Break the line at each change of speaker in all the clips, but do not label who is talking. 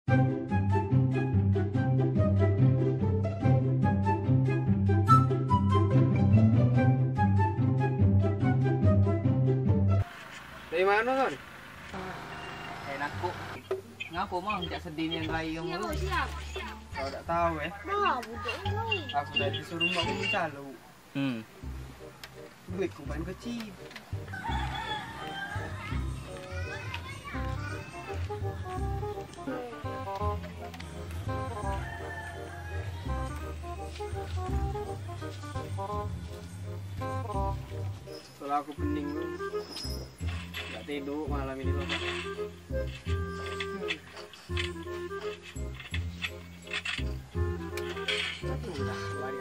Dari mana kan?
Aku ngaku mah tidak sedih yang rayong lu.
Siap.
Kau tak tahu
Nah, budek ini.
Aku dari disuruh mak aku mencalo. Duitku paling kecil. Kalau aku pening lu, nggak tidur malam ini loh.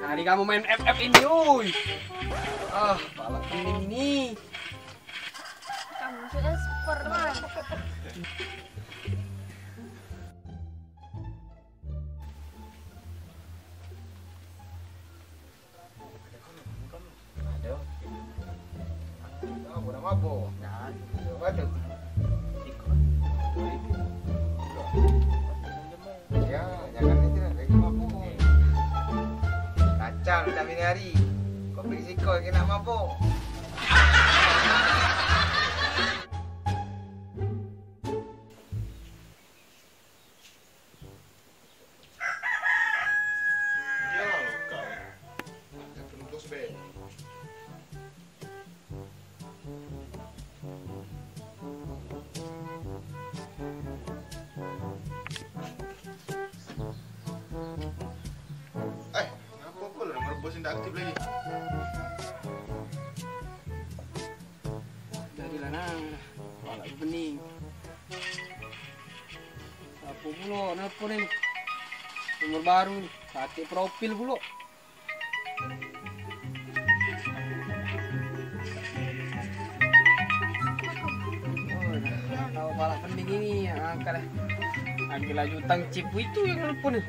Hari kamu main FF ini, uy. Pala pening nih.
Kamu sudah pernah.
Udah mabuk. Nah, waduh. Ya, jangan itu lagi mabuk. Kacau udah ini hari. Kau berisiko kena mabuk. Tidak aktif lagi.
Jadilah nang, kepala aku pening. Apa pula, kenapa nih? Nomor baru nih, pakai profil pula. Tahu kepala pening ini, angkat lah. Ambil laju utang chip itu yang nelfon nih.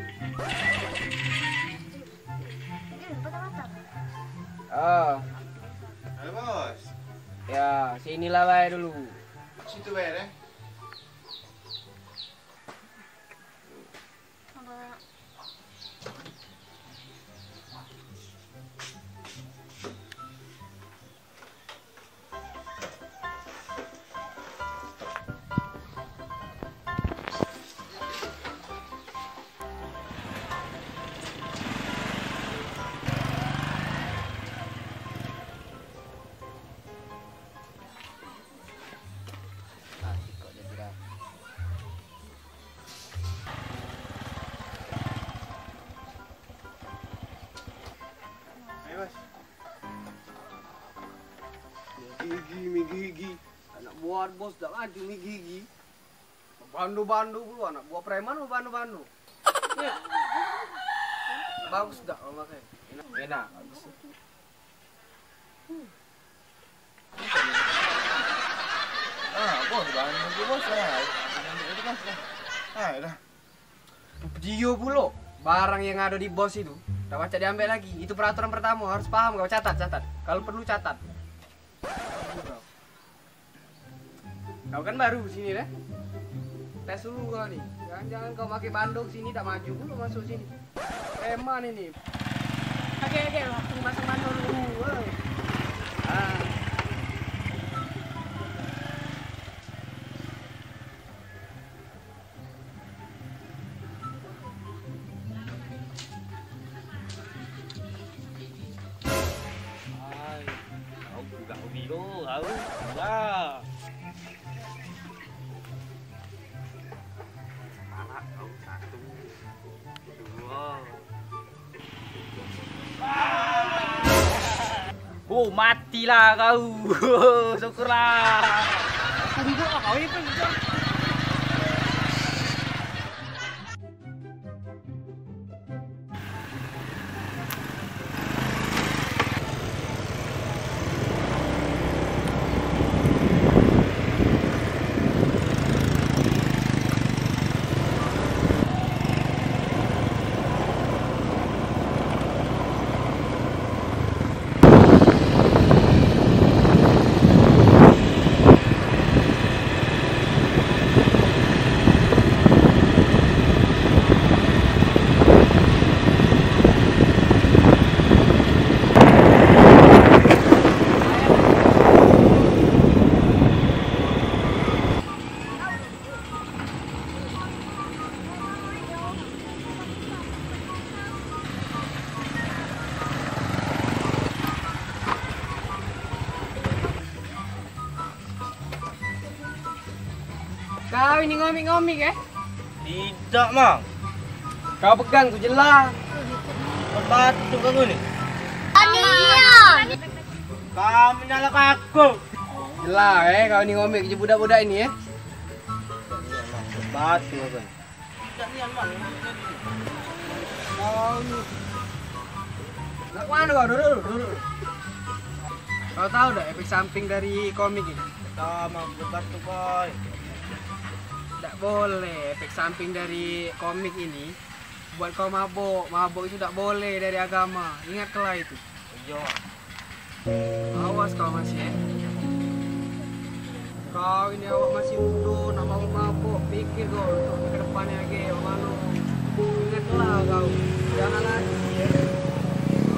Halo bos.
Ya, sinilah bayar dulu.
Situ bayar ya.
Gigi. Anak buah bos dah maju gigi. Bandu-bandu dulu anak buah preman bandu-bandu. Ya. Bagus dah kalau pakai. Enak. Bagus.
Bos, bantu bos lah. Itu kan. Dah.
Video pula. Barang yang ada di bos itu, tak baca diambil lagi. Itu peraturan pertama, harus paham kau catat. Kalau perlu catat. Kau kan baru sini deh. Tes dulu kau nih. Jangan kau pakai bandung sini tak maju dulu masuk sini. Eman ini.
Oke, waktu pasang bandung dulu.
Oh, matilah kau. Syukurlah.
Aku juga kau itu. kau ini ngomik-ngomik ya?
Tidak, Mang.
Kau pegang tuh jelas.
Berbatu kamu nih.
Anian.
Kamu nyalak aku.
Jelas kau ini ngomik je budak-budak ini ya.
Berbatu kan. Tidak nian, Mang.
Kau ni. Nak mana kau? Duduk. Kau tahu dah efek samping dari komik ini?
Sama berbatu, boy.
Tidak boleh efek samping dari komik ini buat kau mabuk. Mabuk itu tidak boleh dari agama. Ingatlah itu.
Iya.
Awas kau masih ya. Kau ini awak masih muda, nak mabuk-mabuk. Pikir kau untuk ke depannya lagi. Mana? Ingatlah kau. Jangan lagi ya.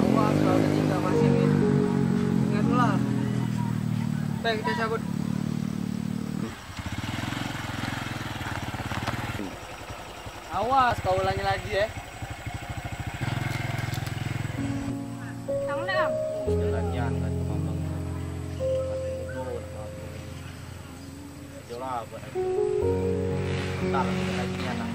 Awas kau ketika masih gitu. Ingatlah. Baik, kita cabut. Awas kau ulangi lagi ya.
Tang lam.
Jalan-jalan kan sama Mang. Jolah buat aku. Entar lagi anak.